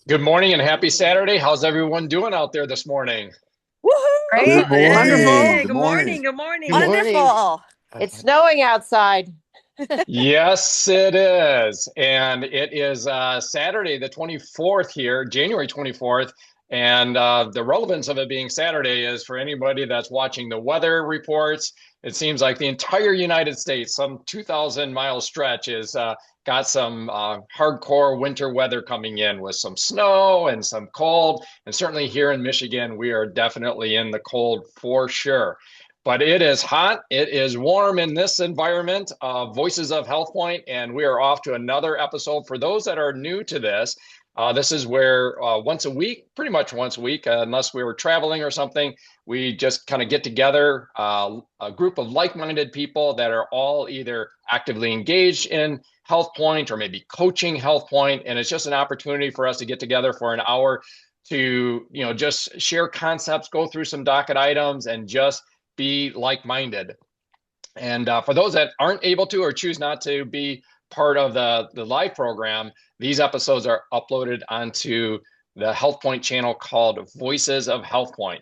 Good morning and happy Saturday. How's everyone doing out there this morning? Woohoo! Great. Good morning. Hey, Good good morning. morning. Good morning. Good morning. Wonderful. It's snowing outside. Yes, it is. And it is Saturday, the 24th here, January 24th. And the relevance of it being Saturday is for anybody that's watching the weather reports. It seems like the entire United States, some 2,000-mile stretch, is got some hardcore winter weather coming in with some snow and some cold. And certainly here in Michigan, we are definitely in the cold for sure. But it is hot. It is warm in this environment of Voices of HealthPointe, and we are off to another episode. For those that are new to this is where once a week, pretty much once a week, unless we were traveling or something, we just kind of get together, a group of like-minded people that are all either actively engaged in HealthPointe or maybe coaching HealthPointe, and it's just an opportunity for us to get together for an hour to, just share concepts, go through some docket items, and just be like-minded. And for those that aren't able to or choose not to be part of the live program, these episodes are uploaded onto the HealthPointe channel called Voices of HealthPointe.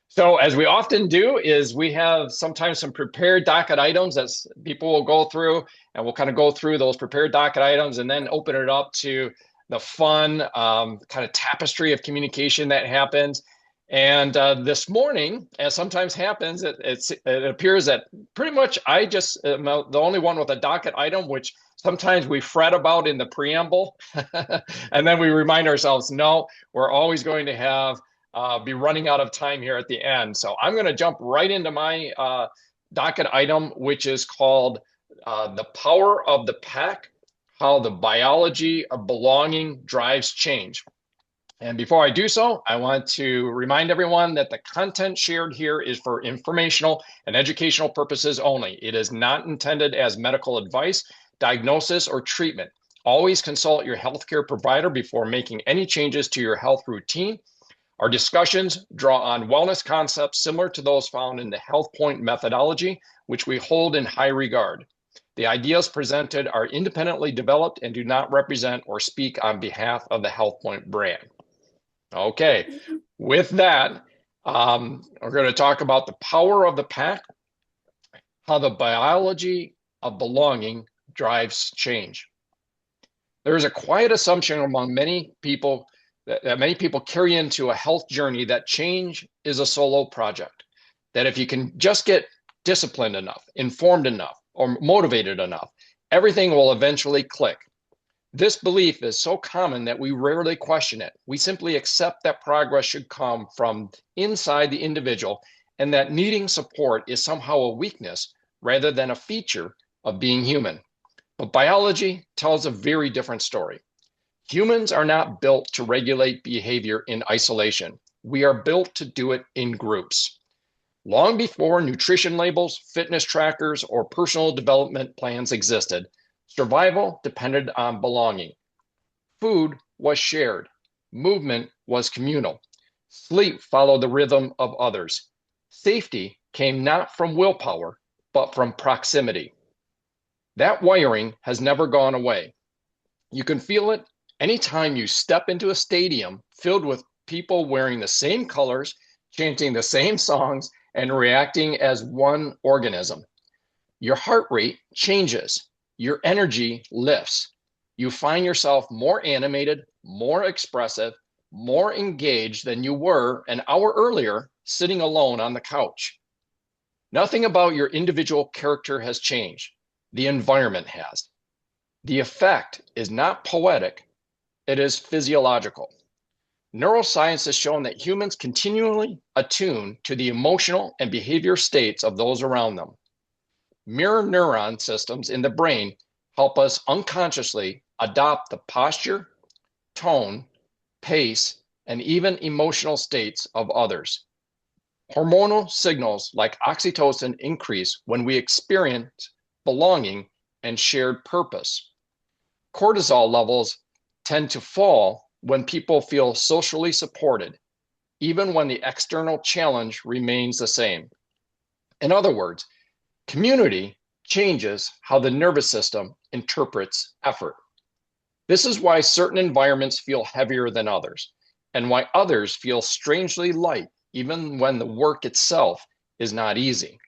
So as we often do is we have sometimes some prepared docket items that people will go through, and we'll kind of go through those prepared docket items and then open it up to the fun kind of tapestry of communication that happens. And this morning, as sometimes happens, it appears that pretty much I just am the only one with a docket item, which sometimes we fret about in the preamble. And then we remind ourselves, no, we're always going to have be running out of time here at the end. So I'm going to jump right into my docket item, which is called The Power of the Pack, How the Biology of Belonging Drives Change. And before I do so, I want to remind everyone that the content shared here is for informational and educational purposes only. It is not intended as medical advice, diagnosis, or treatment. Always consult your healthcare provider before making any changes to your health routine. Our discussions draw on wellness concepts similar to those found in the HealthPointe methodology, which we hold in high regard. The ideas presented are independently developed and do not represent or speak on behalf of the HealthPointe brand. Okay, with that, we're going to talk about the power of the pack, how the biology of belonging drives change. There is a quiet assumption among many people that many people carry into a health journey that change is a solo project. That if you can just get disciplined enough, informed enough, or motivated enough, everything will eventually click. This belief is so common that we rarely question it. We simply accept that progress should come from inside the individual and that needing support is somehow a weakness rather than a feature of being human. But biology tells a very different story. Humans are not built to regulate behavior in isolation. We are built to do it in groups. Long before nutrition labels, fitness trackers, or personal development plans existed, survival depended on belonging. Food was shared. Movement was communal. Sleep followed the rhythm of others. Safety came not from willpower, but from proximity. That wiring has never gone away. You can feel it anytime you step into a stadium filled with people wearing the same colors, chanting the same songs, and reacting as one organism. Your heart rate changes. Your energy lifts. You find yourself more animated, more expressive, more engaged than you were an hour earlier sitting alone on the couch. Nothing about your individual character has changed. The environment has. The effect is not poetic, it is physiological. Neuroscience has shown that humans continually attune to the emotional and behavior states of those around them. Mirror neuron systems in the brain help us unconsciously adopt the posture, tone, pace, and even emotional states of others. Hormonal signals like oxytocin increase when we experience belonging and shared purpose. Cortisol levels tend to fall when people feel socially supported, even when the external challenge remains the same. In other words, community changes how the nervous system interprets effort. This is why certain environments feel heavier than others, and why others feel strangely light, even when the work itself is not easy.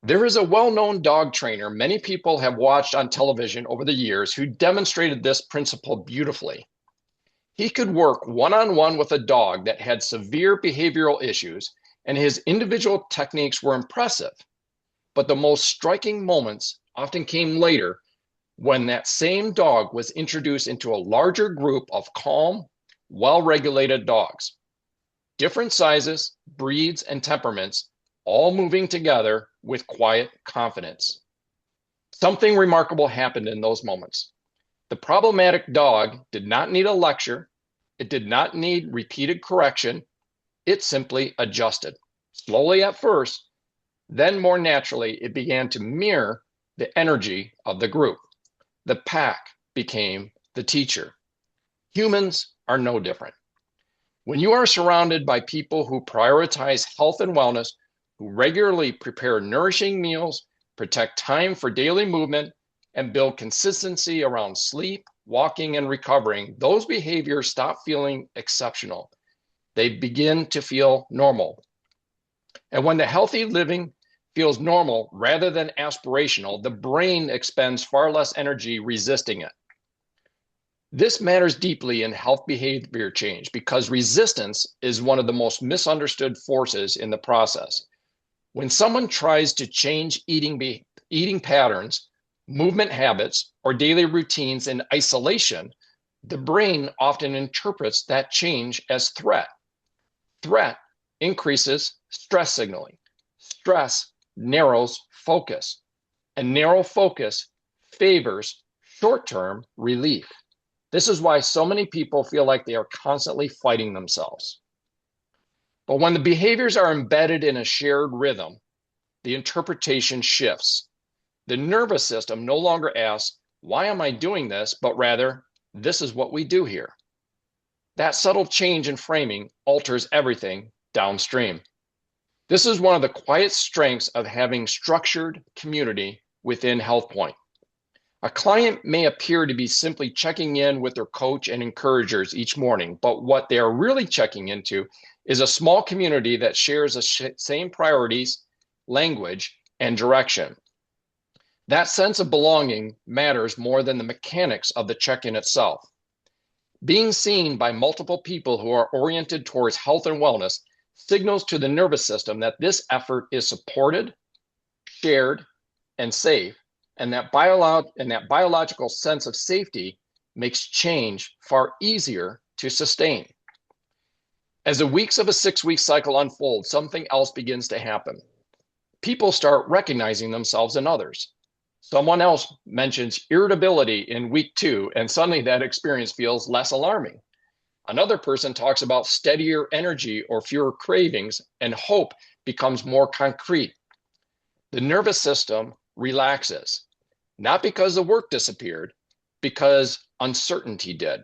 There is a well-known dog trainer many people have watched on television over the years who demonstrated this principle beautifully. He could work one-on-one with a dog that had severe behavioral issues, and his individual techniques were impressive. But the most striking moments often came later when that same dog was introduced into a larger group of calm, well-regulated dogs. Different sizes, breeds, and temperaments, all moving together with quiet confidence. Something remarkable happened in those moments. The problematic dog did not need a lecture. It did not need repeated correction. It simply adjusted. Slowly at first, then more naturally, it began to mirror the energy of the group. The pack became the teacher. Humans are no different. When you are surrounded by people who prioritize health and wellness, who regularly prepare nourishing meals, protect time for daily movement, and build consistency around sleep, walking, and recovering, those behaviors stop feeling exceptional. They begin to feel normal. And when the healthy living feels normal rather than aspirational, the brain expends far less energy resisting it. This matters deeply in health behavior change because resistance is one of the most misunderstood forces in the process. When someone tries to change eating patterns, movement habits, or daily routines in isolation, the brain often interprets that change as threat. Threat increases stress signaling. Stress narrows focus, and narrow focus favors short-term relief. This is why so many people feel like they are constantly fighting themselves. But when the behaviors are embedded in a shared rhythm, the interpretation shifts. The nervous system no longer asks, why am I doing this? But rather, this is what we do here. That subtle change in framing alters everything downstream. This is one of the quiet strengths of having structured community within HealthPointe. A client may appear to be simply checking in with their coach and encouragers each morning, but what they are really checking into is a small community that shares the same priorities, language, and direction. That sense of belonging matters more than the mechanics of the check-in itself. Being seen by multiple people who are oriented towards health and wellness signals to the nervous system that this effort is supported, shared, and safe, and that biological sense of safety makes change far easier to sustain. As the weeks of a 6-week cycle unfold, something else begins to happen. People start recognizing themselves in others. Someone else mentions irritability in week 2, and suddenly that experience feels less alarming. Another person talks about steadier energy or fewer cravings, and hope becomes more concrete. The nervous system relaxes, not because the work disappeared, because uncertainty did.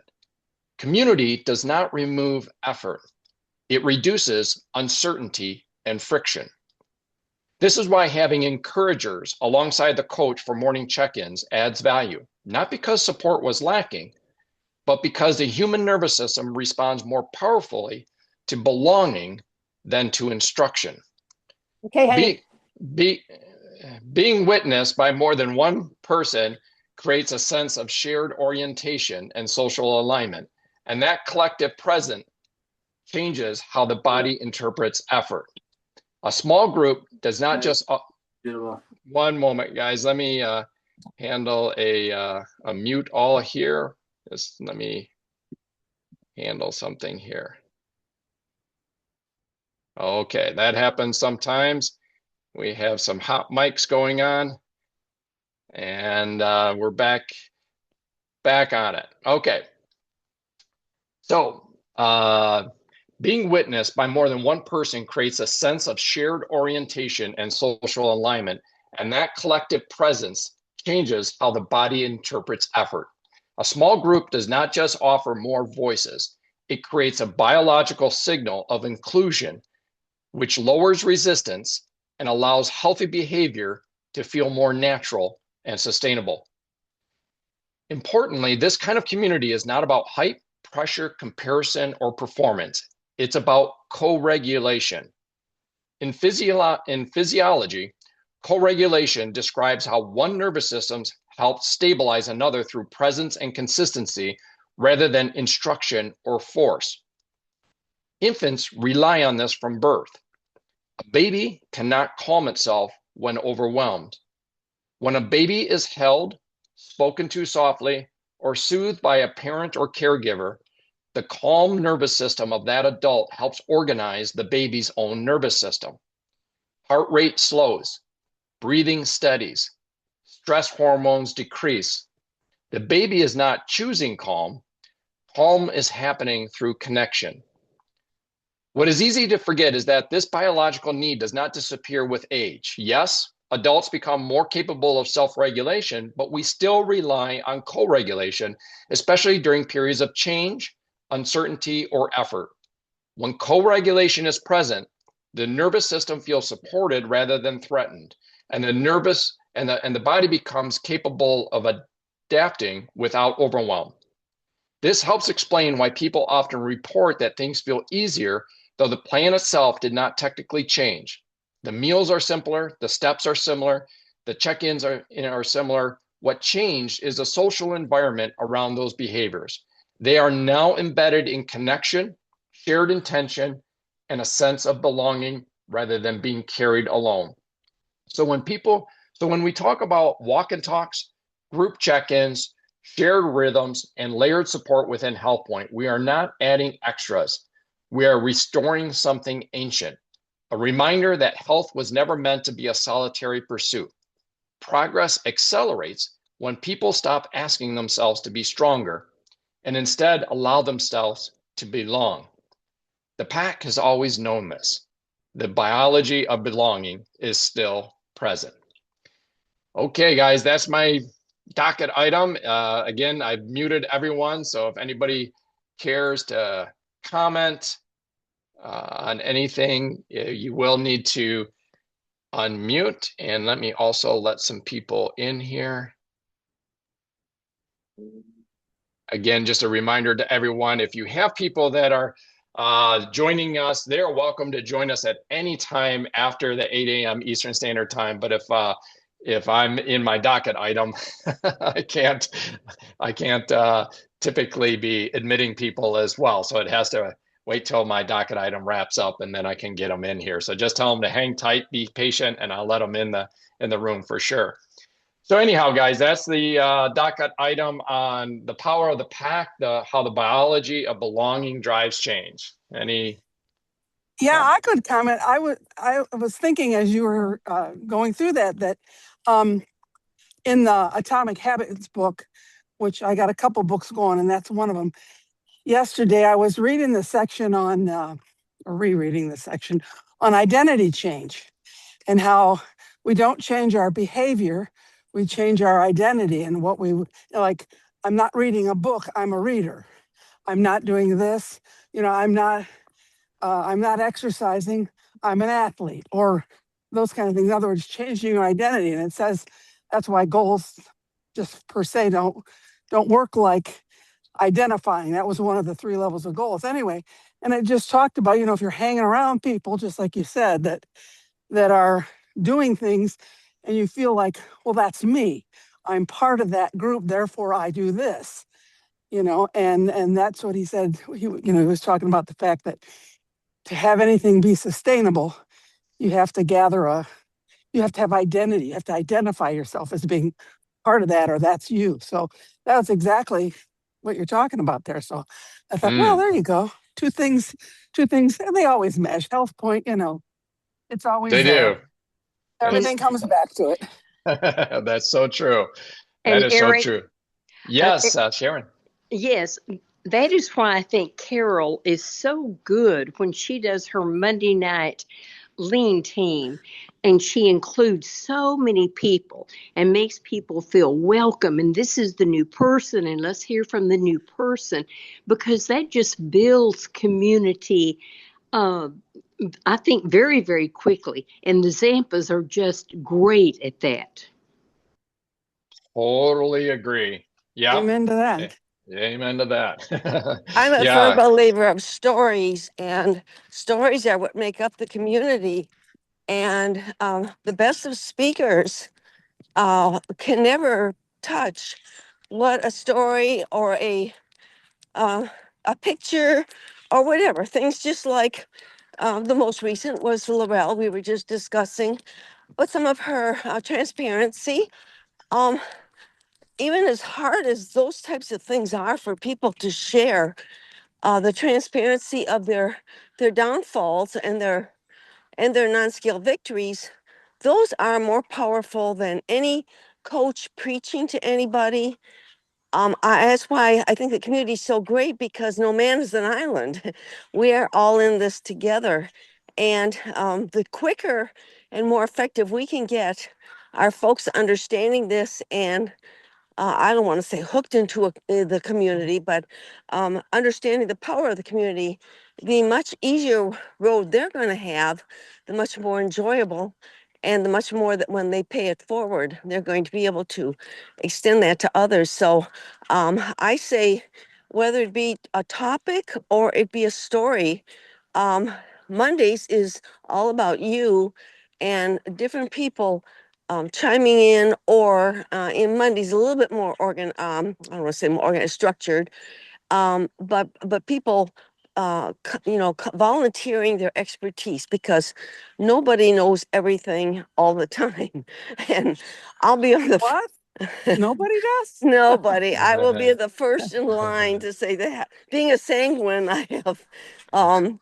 Community does not remove effort. It reduces uncertainty and friction. This is why having encouragers alongside the coach for morning check-ins adds value, not because support was lacking, but because the human nervous system responds more powerfully to belonging than to instruction. Okay, honey. Being witnessed by more than one person creates a sense of shared orientation and social alignment, and that collective presence changes how the body interprets effort. A small group does not just... One moment, guys. Let me handle a mute all here. Just let me handle something here. Okay, that happens sometimes. We have some hot mics going on, and we're back on it. Okay. So, being witnessed by more than one person creates a sense of shared orientation and social alignment, and that collective presence changes how the body interprets effort. A small group does not just offer more voices, it creates a biological signal of inclusion, which lowers resistance and allows healthy behavior to feel more natural and sustainable. Importantly, this kind of community is not about hype, pressure, comparison, or performance. It's about co-regulation. In physiology, co-regulation describes how one nervous system helps stabilize another through presence and consistency rather than instruction or force. Infants rely on this from birth. A baby cannot calm itself when overwhelmed. When a baby is held, spoken to softly, or soothed by a parent or caregiver, the calm nervous system of that adult helps organize the baby's own nervous system. Heart rate slows, breathing steadies, stress hormones decrease. The baby is not choosing calm. Calm is happening through connection. What is easy to forget is that this biological need does not disappear with age. Yes, adults become more capable of self-regulation, but we still rely on co-regulation, especially during periods of change, uncertainty, or effort. When co-regulation is present, the nervous system feels supported rather than threatened, and the body becomes capable of adapting without overwhelm. This helps explain why people often report that things feel easier, though the plan itself did not technically change. The meals are simpler, the steps are similar, the check-ins are similar. What changed is the social environment around those behaviors. They are now embedded in connection, shared intention, and a sense of belonging rather than being carried alone. So when we talk about walk and talks, group check-ins, shared rhythms, and layered support within HealthPointe, we are not adding extras. We are restoring something ancient, a reminder that health was never meant to be a solitary pursuit. Progress accelerates when people stop asking themselves to be stronger and instead allow themselves to belong. The pack has always known this. The biology of belonging is still present. Okay, guys, that's my docket item. Again, I've muted everyone, so if anybody cares to comment on anything, you will need to unmute. And let me also let some people in here. Again, just a reminder to everyone, if you have people that are joining us, they're welcome to join us at any time after the 8 a.m. Eastern Standard Time. But if I'm in my docket item, I can't typically be admitting people as well. So it has to wait till my docket item wraps up, and then I can get them in here. So just tell them to hang tight, be patient, and I'll let them in the room for sure. So anyhow, guys, that's the docket item on the power of the pack, how the biology of belonging drives change. Yeah, I could comment. I was thinking as you were going through that in the Atomic Habits book, which I got a couple books going, and that's one of them. Yesterday, I was reading the section on, or rereading the section on identity change and how we don't change our behavior, we change our identity and what we like. I'm not reading a book, I'm a reader. I'm not doing this, I'm not exercising, I'm an athlete, or those kind of things. In other words, changing your identity. And it says that's why goals just per se don't work like identifying. That was one of the 3 levels of goals anyway. And it just talked about, if you're hanging around people, just like you said, that are doing things and you feel like, well, that's me. I'm part of that group, therefore I do this, and that's what he said. He was talking about the fact that to have anything be sustainable, you have to you have to have identity. You have to identify yourself as being part of that, or that's you. So that's exactly what you're talking about there. So I thought, well, there you go. Two things, and they always mesh. HealthPointe, it's always they there. do. Everything comes back to it. That's so true. That And is Eric, so true. Yes, Sharon. yes, that is why I think Carol is so good when she does her Monday night lean team and she includes so many people and makes people feel welcome. And this is the new person, and let's hear from the new person, because that just builds community. I think very, very quickly. And the Zampas are just great at that. Totally agree. Yeah. Amen to that. Amen to that. I'm a firm Yeah. believer of stories, and stories are what make up the community. And the best of speakers can never touch what a story or a picture or whatever. Things just like the most recent was Laurel. We were just discussing, but some of her transparency. Um, Even as hard as those types of things are for people to share, the transparency of their downfalls and their non-scale victories, those are more powerful than any coach preaching to anybody. That's why I think the community is so great, because no man is an island. We are all in this together. And the quicker and more effective we can get our folks understanding this and I don't want to say hooked into the community, but understanding the power of the community, the much easier road they're going to have, the much more enjoyable, and the much more that when they pay it forward, they're going to be able to extend that to others. So I say, whether it be a topic or it be a story, um, Mondays is all about you and different people chiming in, or in Mondays a little bit more I don't want to say more organized, structured, but people, volunteering their expertise, because nobody knows everything all the time, and I'll be on the What? Nobody does? nobody. I will be the first in line to say that. Being a sanguine, um,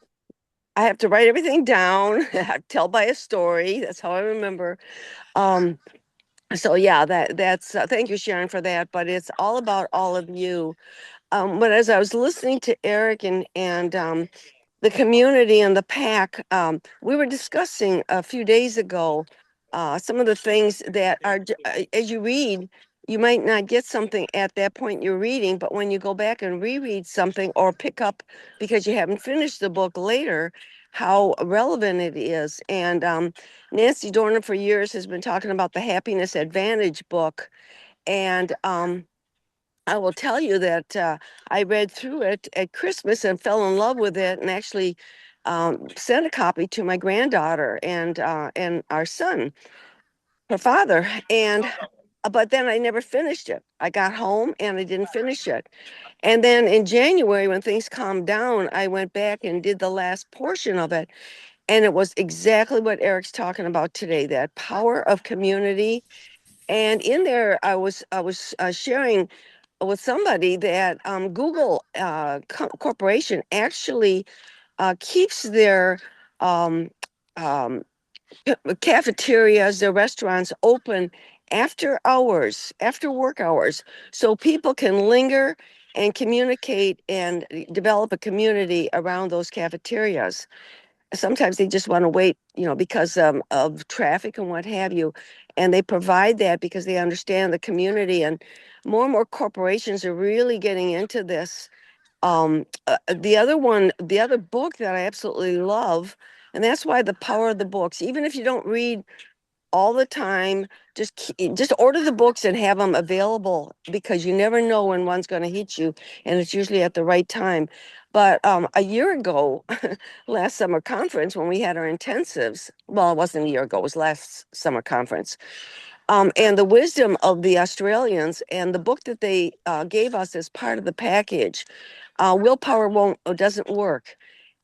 I have to write everything down, tell by a story. That's how I remember. Um, so yeah, that's thank you, Sharon, for that. But it's all about all of you. But as I was listening to Eric and the community and the pack, we were discussing a few days ago some of the things that are as you read, you might not get something at that point you're reading, but when you go back and reread something or pick up because you haven't finished the book later, how relevant it is. And Nancy Dorner for years has been talking about the Happiness Advantage book. And I will tell you that I read through it at Christmas and fell in love with it, and actually sent a copy to my granddaughter and our son, her father. And but then I never finished it. I got home and I didn't finish it. And then in January, when things calmed down, I went back and did the last portion of it. And it was exactly what Eric's talking about today, that power of community. And in there, I was sharing with somebody that Google Corporation actually keeps their um, um, cafeterias, their restaurants open after hours, after work hours, so people can linger and communicate and develop a community around those cafeterias. Sometimes they just want to wait, because of traffic and what have you. And they provide that because they understand the community. And more corporations are really getting into this. The other book that I absolutely love, and that's why the power of the books, even if you don't read all the time, just order the books and have them available, because you never know when one's going to hit you, and it's usually at the right time. But a year ago, last summer conference, when we had our intensives, well, it wasn't a year ago, it was last summer conference, and the wisdom of the Australians and the book that they gave us as part of the package, willpower won't or doesn't work.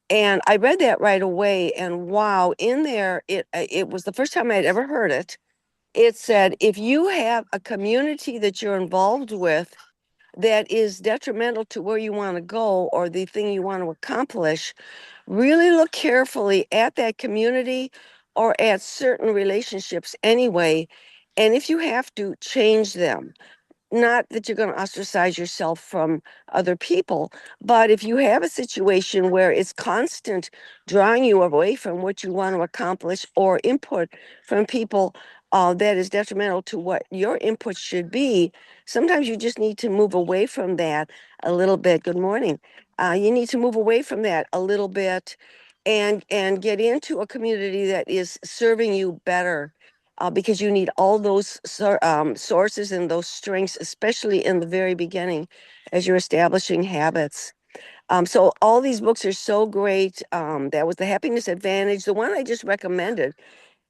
And I read that right away, and wow, in there, it was the first time I'd ever heard it. It said, if you have a community that you're involved with that is detrimental to where you want to go or the thing you want to accomplish, really look carefully at that community or at certain relationships anyway. And if you have to, change them. Not that you're going to ostracize yourself from other people, but if you have a situation where it's constant drawing you away from what you want to accomplish, or input from people that is detrimental to what your input should be, sometimes you just need to move away from that a little bit. Good morning. You need to move away from that a little bit and get into a community that is serving you better. because you need all those sources and those strengths, especially in the very beginning as you're establishing habits. So all these books are so great. That was The Happiness Advantage, the one I just recommended.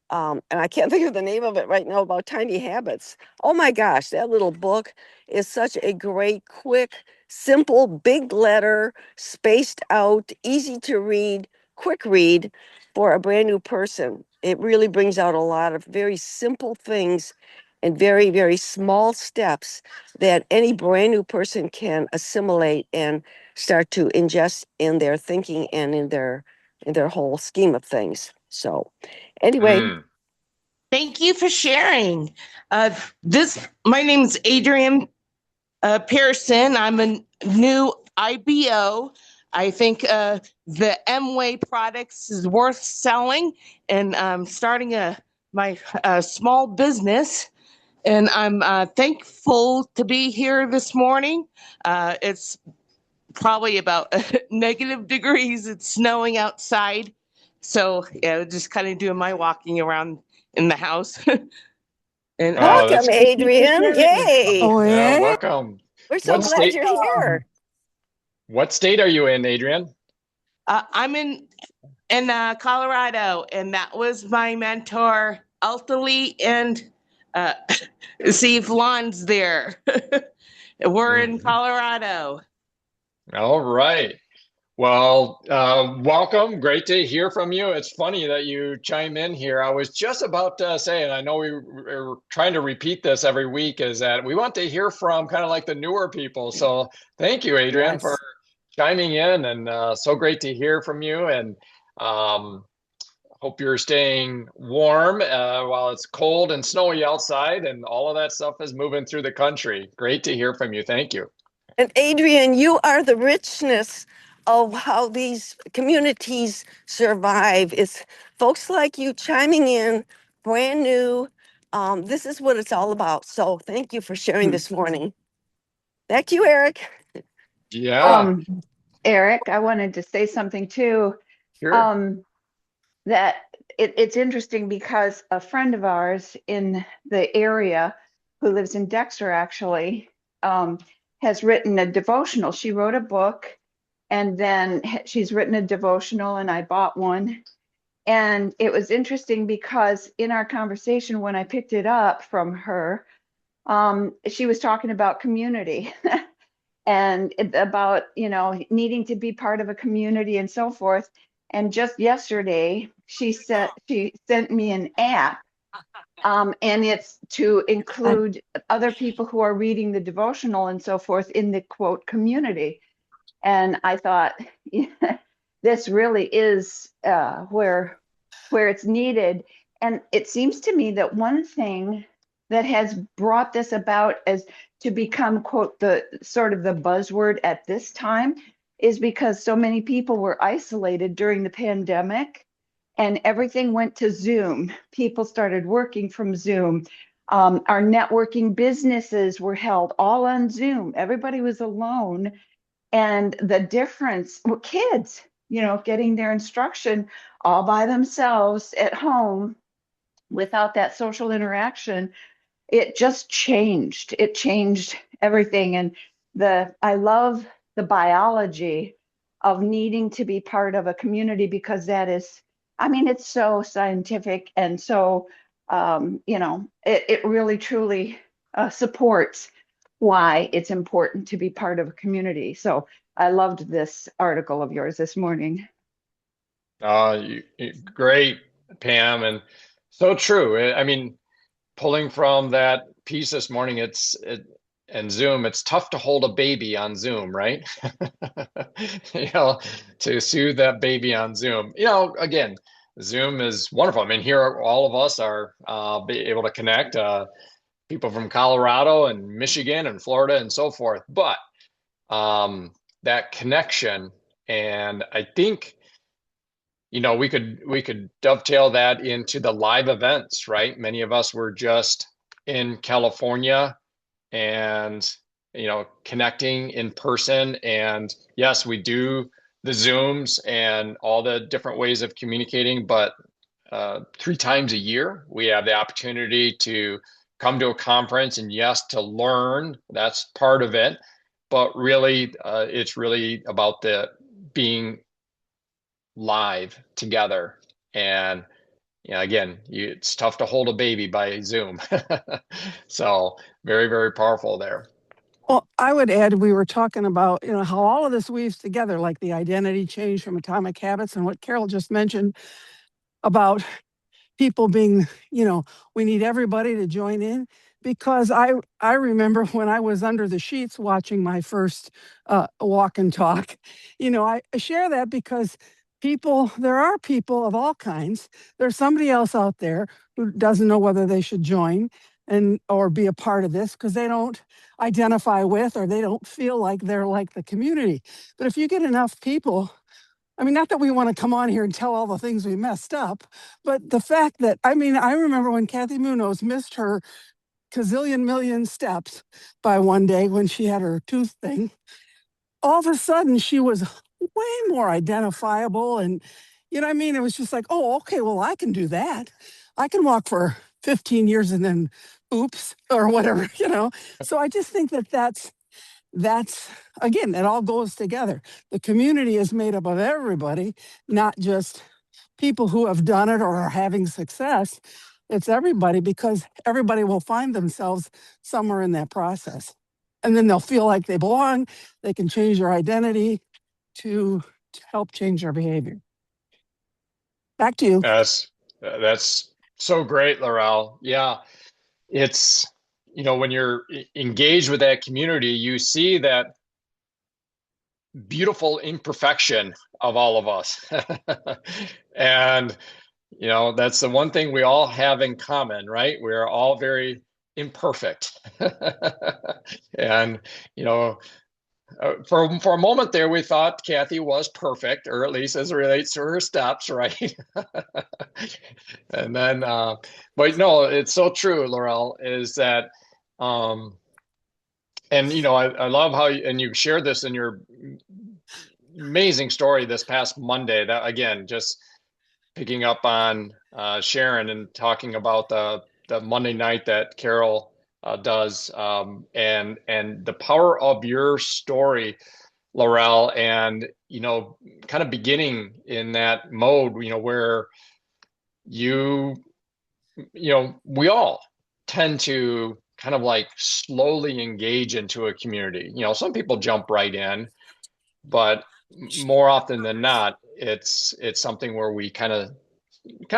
And I can't think of the name of it right now, about tiny habits. Oh my gosh, that little book is such a great, quick, simple, big letter, spaced out, easy to read, quick read for a brand new person. It really brings out a lot of very simple things and very, very small steps that any brand new person can assimilate and start to ingest in their thinking and in their whole scheme of things. So anyway. Thank you for sharing. My name is Adrienne Pearson. I'm a new IBO. I think the Mway products is worth selling, and I'm starting my small business. And I'm thankful to be here this morning. It's probably about negative degrees. It's snowing outside. So yeah, just kind of doing my walking around in the house. And welcome, Adrienne. Yay. Oh, yeah. Welcome. We're so glad you're here. What state are you in, Adrienne? I'm in Colorado, and that was my mentor, Altalee, and see if Lon's there. We're in Colorado. All right. Well, welcome. Great to hear from you. It's funny that you chime in here. I was just about to say, and I know we're trying to repeat this every week, is that we want to hear from kind of like the newer people. So thank you, Adrienne, for chiming in, and so great to hear from you. And hope you're staying warm while it's cold and snowy outside, and all of that stuff is moving through the country. Great to hear from you. Thank you. And Adrienne, you are the richness of how these communities survive. It's folks like you chiming in, brand new. This is what it's all about. So thank you for sharing this morning. Back to you, Eric. Yeah. Eric, I wanted to say something too. Sure. That it's interesting because a friend of ours in the area who lives in Dexter actually has written a devotional. She wrote a book, and then she's written a devotional, and I bought one. And it was interesting because in our conversation, when I picked it up from her, she was talking about community and about, needing to be part of a community and so forth. And just yesterday, she sent me an app, and it's to include other people who are reading the devotional and so forth in the quote community. And I thought, yeah, this really is where it's needed. And it seems to me that one thing that has brought this about as to become quote the sort of the buzzword at this time is because so many people were isolated during the pandemic and everything went to Zoom. People started working from Zoom. Our networking businesses were held all on Zoom. Everybody was alone. And the difference, well, kids, getting their instruction all by themselves at home without that social interaction, it just changed. It changed everything. And I love the biology of needing to be part of a community because that is, it's so scientific and so, it really truly supports why it's important to be part of a community. So I loved this article of yours this morning. Great, Pam, and so true. Pulling from that piece this morning, and Zoom, it's tough to hold a baby on Zoom, right? To soothe that baby on Zoom. Again, Zoom is wonderful. Here all of us are be able to connect. People from Colorado and Michigan and Florida and so forth. But that connection, and I think we could dovetail that into the live events, right? Many of us were just in California and connecting in person. And yes, we do the Zooms and all the different ways of communicating, but 3 times a year. We have the opportunity to come to a conference, and yes, to learn. That's part of it. But really, it's really about the being live together. And again, it's tough to hold a baby by Zoom. So very, very powerful there. Well, I would add, we were talking about, how all of this weaves together, like the identity change from Atomic Habits and what Carol just mentioned about people being, we need everybody to join in. Because I remember when I was under the sheets watching my first walk and talk, I share that because there are people of all kinds. There's somebody else out there who doesn't know whether they should join or be a part of this because they don't identify with, or they don't feel like they're like the community. But if you get enough people, I mean, not that we want to come on here and tell all the things we messed up, but the fact that, I remember when Kathy Munoz missed her gazillion million steps by one day when she had her tooth thing, all of a sudden she was way more identifiable. And, it was just like, oh, okay, well, I can do that. I can walk for 15 years and then oops, or whatever, So I just think that's again, it all goes together. The community is made up of everybody, not just people who have done it or are having success. It's everybody, because everybody will find themselves somewhere in that process. And then they'll feel like they belong. They can change their identity to help change their behavior. Back to you. That's so great, Laurel. Yeah, it's, when you're engaged with that community, you see that beautiful imperfection of all of us. And, that's the one thing we all have in common, right? We're all very imperfect. And, for a moment there, we thought Kathy was perfect, or at least as it relates to her steps, right? And then, but no, it's so true, Laurel, is that, and I love how you shared this in your amazing story this past Monday. That again, just picking up on Sharon and talking about the Monday night that Carol does, and the power of your story, Laurel, and kind of beginning in that mode, where we all tend to kind of like slowly engage into a community. Some people jump right in, but more often than not, it's something where we kind of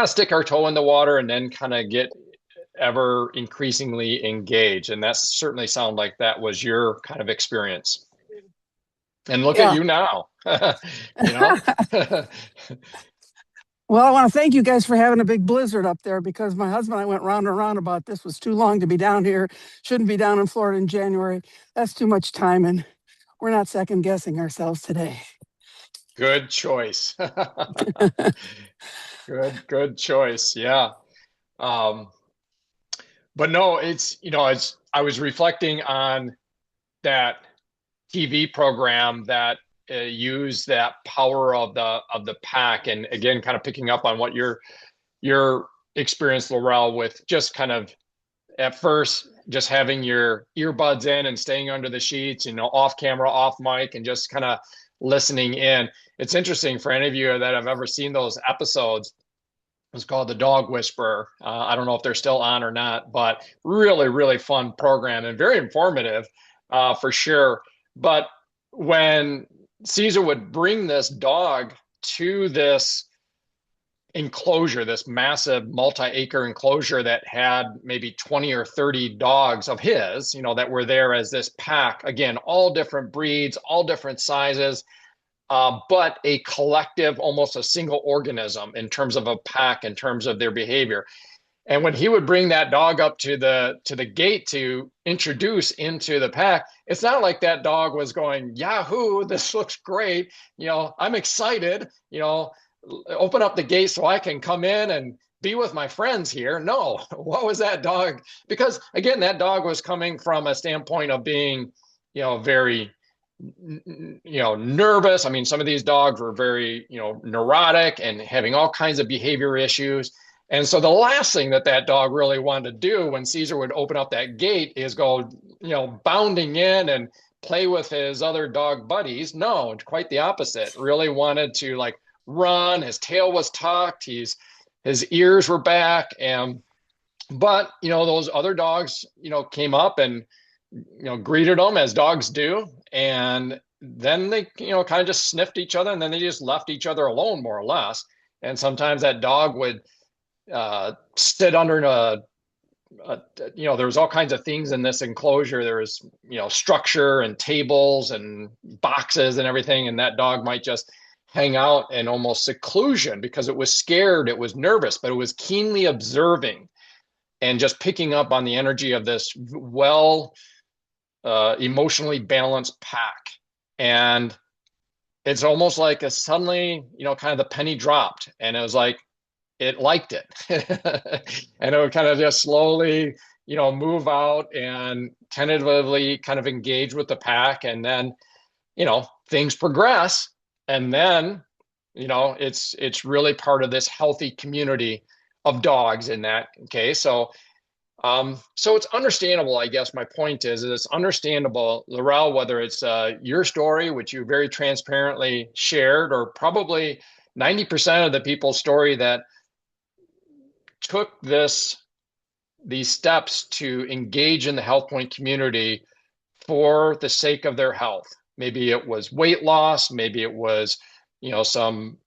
stick our toe in the water and then kind of get ever increasingly engaged. And that certainly sounded like that was your kind of experience. And look at you now. Well, I want to thank you guys for having a big blizzard up there, because my husband and I went round and round about this was too long to be down here. Shouldn't be down in Florida in January. That's too much time, and we're not second guessing ourselves today. Good choice. Good choice. Yeah. But no, it's, as I was reflecting on that TV program that used that power of the pack, and again, kind of picking up on what your experience, Laurel, with just kind of at first just having your earbuds in and staying under the sheets, off camera, off mic, and just kind of listening in. It's interesting for any of you that have ever seen those episodes. It's called The Dog Whisperer. I don't know if they're still on or not, but really, really fun program and very informative for sure. But when Caesar would bring this dog to this enclosure, this massive multi-acre enclosure that had maybe 20 or 30 dogs of his, that were there as this pack, again, all different breeds, all different sizes, but a collective, almost a single organism in terms of a pack, in terms of their behavior. And when he would bring that dog up to the gate to introduce into the pack, it's not like that dog was going, Yahoo, this looks great. I'm excited, open up the gate so I can come in and be with my friends here. No, what was that dog? Because again, that dog was coming from a standpoint of being, very nervous. I mean, some of these dogs were very, neurotic and having all kinds of behavior issues. And so the last thing that dog really wanted to do when Caesar would open up that gate is go, bounding in and play with his other dog buddies. No, quite the opposite. Really wanted to like run. His tail was tucked. His ears were back. But those other dogs, came up and greeted him as dogs do, and then they kind of just sniffed each other, and then they just left each other alone, more or less. And sometimes that dog would sit under there was all kinds of things in this enclosure. There was structure and tables and boxes and everything, and that dog might just hang out in almost seclusion because it was scared, it was nervous, but it was keenly observing and just picking up on the energy of this emotionally balanced pack. And it's almost like suddenly, kind of the penny dropped, and it was like, it liked it. And it would kind of just slowly, move out and tentatively kind of engage with the pack. And then, things progress. And then, it's really part of this healthy community of dogs in that case. So it's understandable, I guess my point is it's understandable, Laurel, whether it's your story, which you very transparently shared, or probably 90% of the people's story that took these steps to engage in the HealthPointe community for the sake of their health. Maybe it was weight loss, maybe it was, some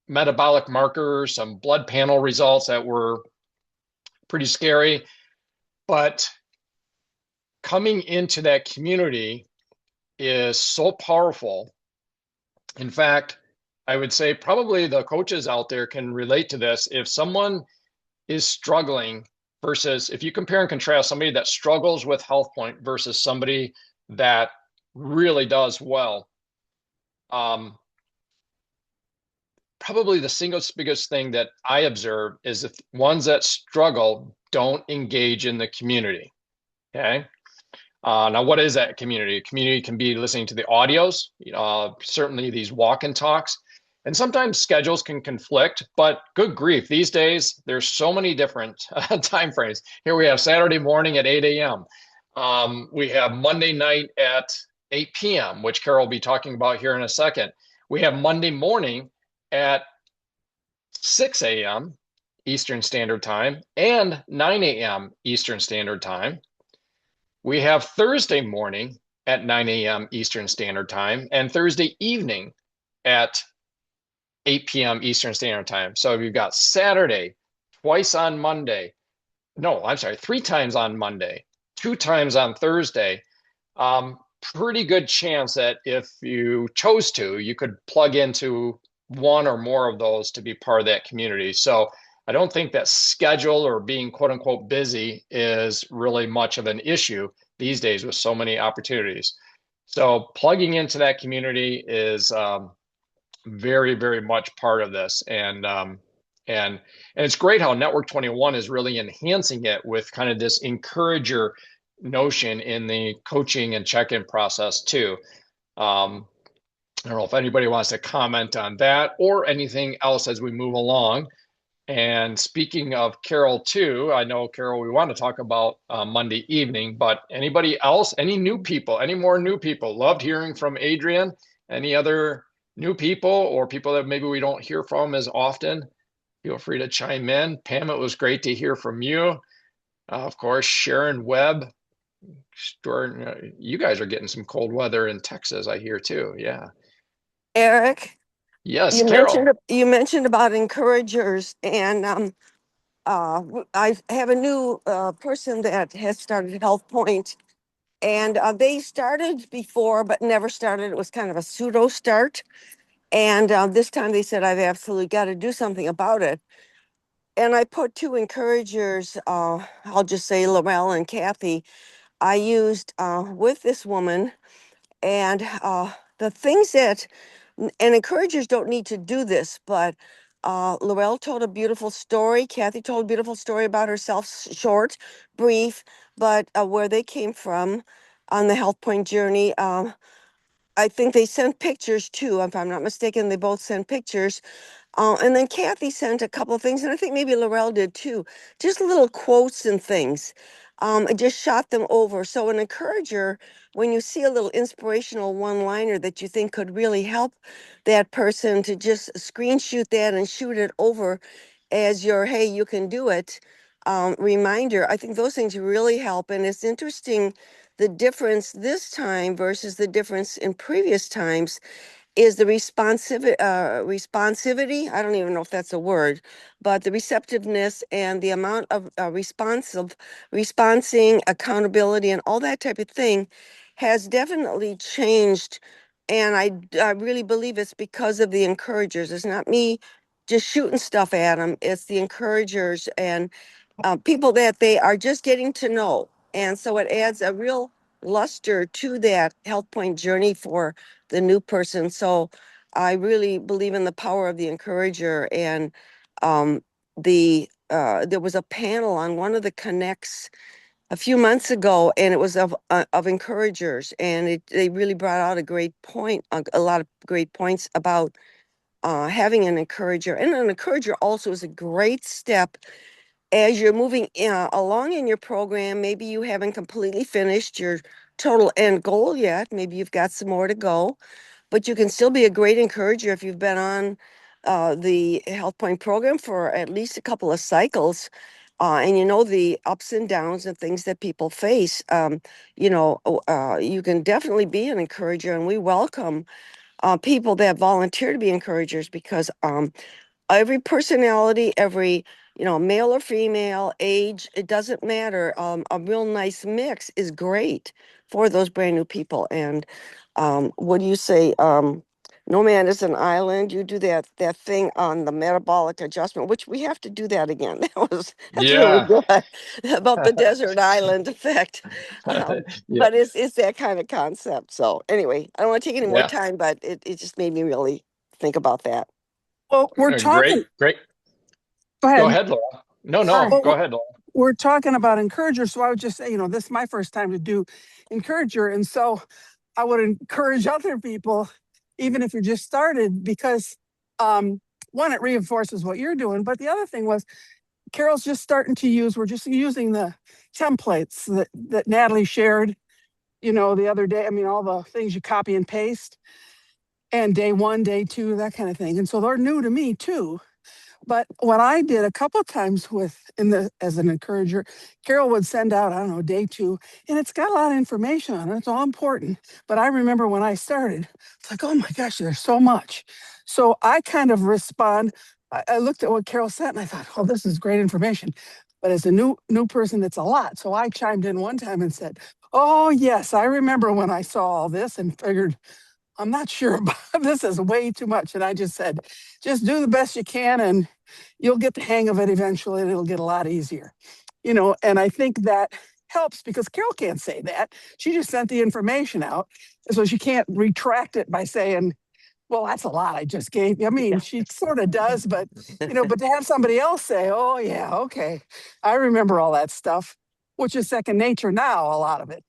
metabolic markers, some blood panel results that were pretty scary. But coming into that community is so powerful. In fact, I would say probably the coaches out there can relate to this. If someone is struggling versus if you compare and contrast somebody that struggles with HealthPointe versus somebody that really does well, probably the single biggest thing that I observe is if ones that struggle don't engage in the community. Okay. Now, what is that community? Community can be listening to the audios, certainly these walk and talks. And sometimes schedules can conflict, but good grief, these days, there's so many different time frames. Here we have Saturday morning at 8 a.m. We have Monday night at 8 p.m., which Carol will be talking about here in a second. We have Monday morning at 6 a.m. Eastern Standard Time and 9 a.m. Eastern Standard Time. We have Thursday morning at 9 a.m. Eastern Standard Time and Thursday evening at 8 p.m. Eastern Standard Time. So you've got Saturday, twice on Monday. No, I'm sorry, 3 times on Monday, 2 times on Thursday. Pretty good chance that if you chose to, you could plug into one or more of those to be part of that community. So I don't think that schedule or being quote unquote busy is really much of an issue these days with so many opportunities. So plugging into that community is very, very much part of this. And it's great how Network 21 is really enhancing it with kind of this encourager notion in the coaching and check-in process too. I don't know if anybody wants to comment on that or anything else as we move along. And speaking of Carol too, I know, Carol, we want to talk about Monday evening, but anybody else, any new people, any more new people? Loved hearing from Adrian. Any other new people or people that maybe we don't hear from as often? Feel free to chime in. Pam, it was great to hear from you. Of course, Sharon Webb. You guys are getting some cold weather in Texas, I hear too. Yeah. Eric, Yes, you Carol. mentioned about encouragers, and I have a new person that has started HealthPointe, and they started before but never started. It was kind of a pseudo start, and this time they said I've absolutely got to do something about it. And I put 2 encouragers, I'll just say Laurel and Kathy, I used with this woman, and the things that, and encouragers don't need to do this, but Laurel told a beautiful story. Kathy told a beautiful story about herself, short, brief, but where they came from on the HealthPointe journey. I think they sent pictures too, if I'm not mistaken. They both sent pictures. And then Kathy sent a couple of things, and I think maybe Laurel did too. Just little quotes and things. I just shot them over. So an encourager, when you see a little inspirational one-liner that you think could really help that person, to just screen shoot that and shoot it over as your, hey, you can do it, reminder. I think those things really help. And it's interesting, the difference this time versus the difference in previous times is the responsivity. I don't even know if that's a word, but the receptiveness and the amount of responsing, accountability, and all that type of thing has definitely changed. And I really believe it's because of the encouragers. It's not me just shooting stuff at them. It's the encouragers and people that they are just getting to know. And so it adds a real luster to that HealthPointe journey for the new person. So I really believe in the power of the encourager. And there was a panel on one of the connects a few months ago, and it was of encouragers, and they really brought out a great point, a lot of great points about having an encourager. And an encourager also is a great step as you're moving along in your program. Maybe you haven't completely finished your total end goal yet. Maybe you've got some more to go, but you can still be a great encourager if you've been on the HealthPointe program for at least a couple of cycles. And you know the ups and downs and things that people face. You can definitely be an encourager, and we welcome people that volunteer to be encouragers, because every personality, every, male or female, age, it doesn't matter. A real nice mix is great for those brand new people. And what do you say? No man is an island. You do that thing on the metabolic adjustment, which we have to do that again. That's really Yeah. good about the desert island effect. Yeah. But it's that kind of concept. So anyway, I don't want to take any more Yeah. time, but it just made me really think about that. Well, we're Great. talking. Great. Go Go ahead. ahead, Laura. No, Hi. no. Well, Go ahead, Laura. we're talking about encouragers, so I would just say, this is my first time to do encourager, and so I would encourage other people, even if you just started, because one, it reinforces what you're doing, but the other thing was Carol's just starting to use. We're just using the templates that Natalie shared, the other day. I mean, all the things you copy and paste, and day one, day two, that kind of thing, and so they're new to me too. But what I did a couple of times as an encourager, Carol would send out, I don't know, day two, and it's got a lot of information on it. It's all important. But I remember when I started, it's like, oh my gosh, there's so much. So I kind of respond. I looked at what Carol sent and I thought, oh, this is great information. But as a new person, it's a lot. So I chimed in one time and said, oh yes, I remember when I saw all this and figured I'm not sure about this is way too much. And I just said, just do the best you can and you'll get the hang of it eventually and it'll get a lot easier. And I think that helps because Carol can't say that. She just sent the information out. So she can't retract it by saying, well, that's a lot I just gave you. I mean, she sort of does, but but to have somebody else say, oh yeah, okay, I remember all that stuff, which is second nature now, a lot of it.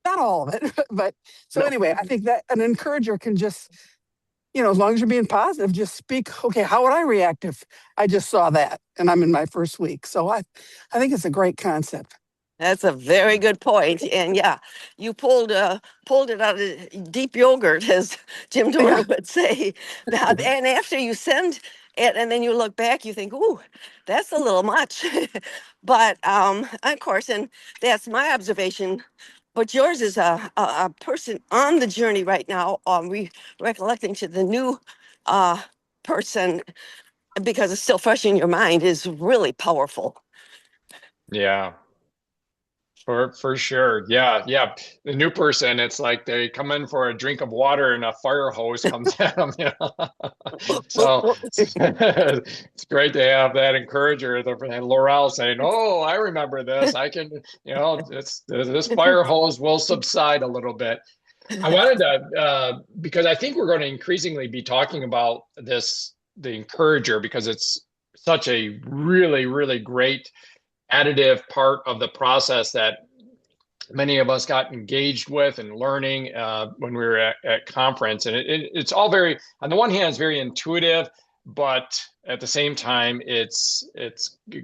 Not all of it, but so No. anyway, I think that an encourager can just, as long as you're being positive, just speak, okay, how would I react if I just saw that and I'm in my first week? So I think it's a great concept. That's a very good point. And yeah, you pulled it out of deep yogurt, as Jim Yeah. Dornan would say. And after you send it and then you look back, you think, ooh, that's a little much. But of course, and that's my observation. But yours is a person on the journey right now, recollecting to the new uh, person, because it's still fresh in your mind, is really powerful. Yeah. For sure. Yeah. Yeah. The new person, it's like they come in for a drink of water and a fire hose comes at them. So it's great to have that encourager, and Laurel saying, oh, I remember this. I can, this fire hose will subside a little bit. I wanted to, because I think we're going to increasingly be talking about the encourager, because it's such a really, really great additive part of the process that many of us got engaged with and learning when we were at conference. And it's all very, on the one hand, it's very intuitive, but at the same time, it's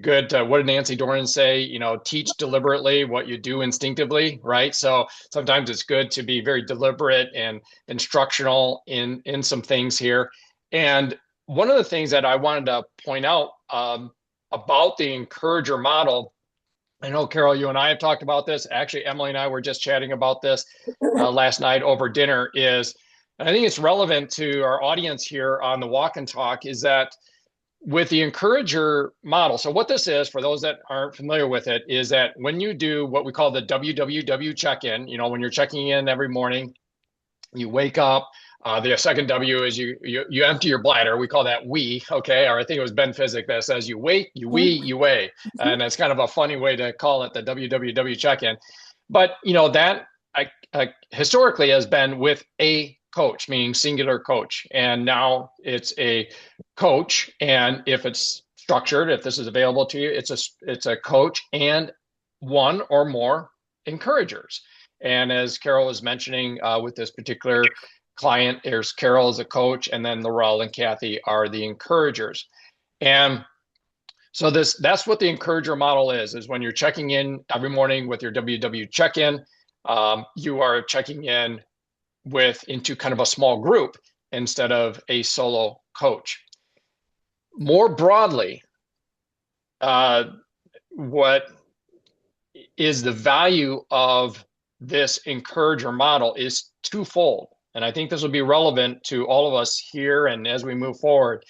good to, what did Nancy Dornan say? Teach deliberately what you do instinctively, right? So sometimes it's good to be very deliberate and instructional in some things here. And one of the things that I wanted to point out about the encourager model, I know, Carol, you and I have talked about this. Actually, Emily and I were just chatting about this last night over dinner, and I think it's relevant to our audience here on the Walk and Talk, is that with the encourager model, so what this is, for those that aren't familiar with it, is that when you do what we call the WWW check-in, when you're checking in every morning, you wake up. The second W is you empty your bladder. We call that wee, okay? Or I think it was Ben Physick that says you wake, you wee, you weigh. And it's kind of a funny way to call it the WWW check-in. But, that historically has been with a coach, meaning singular coach. And now it's a coach. And if it's structured, if this is available to you, it's a coach and one or more encouragers. And as Carol was mentioning with this particular client, there's Carol as a coach, and then Laurel and Kathy are the encouragers. And so that's what the encourager model is when you're checking in every morning with your WW check-in, you are checking in into kind of a small group instead of a solo coach. More broadly, what is the value of this encourager model is twofold. And I think this will be relevant to all of us here and as we move forward.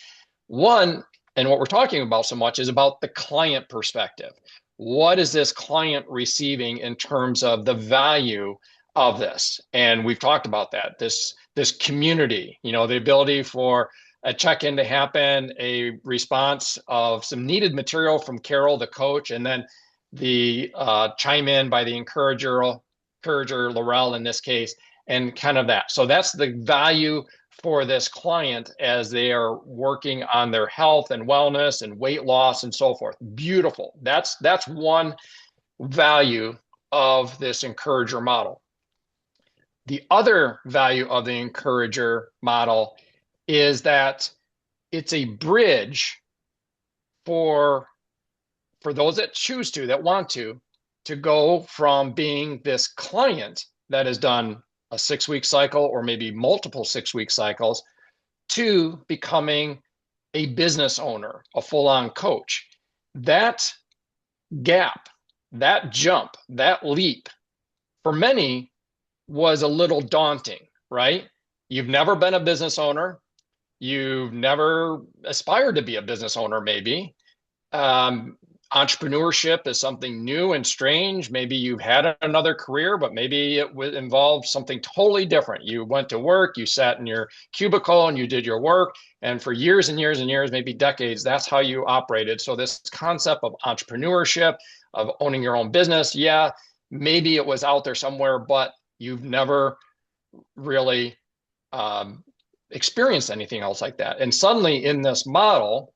One, and what we're talking about so much, is about the client perspective. What is this client receiving in terms of the value of this? And we've talked about that, this community, the ability for a check-in to happen, a response of some needed material from Carol, the coach, and then the chime in by the encourager, Laurel in this case, and kind of that. So that's the value for this client as they are working on their health and wellness and weight loss and so forth. Beautiful. That's one value of this encourager model. The other value of the encourager model is that it's a bridge for those that choose to, that want to go from being this client that has done a 6-week cycle or maybe multiple 6-week cycles to becoming a business owner, a full-on coach. That gap, that jump, that leap, for many was a little daunting, right? You've never been a business owner. You've never aspired to be a business owner, maybe. Entrepreneurship is something new and strange. Maybe you've had another career, but maybe it would involve something totally different. You went to work, you sat in your cubicle and you did your work. And for years and years and years, maybe decades, that's how you operated. So this concept of entrepreneurship, of owning your own business, yeah, maybe it was out there somewhere, but you've never really experienced anything else like that. And suddenly in this model,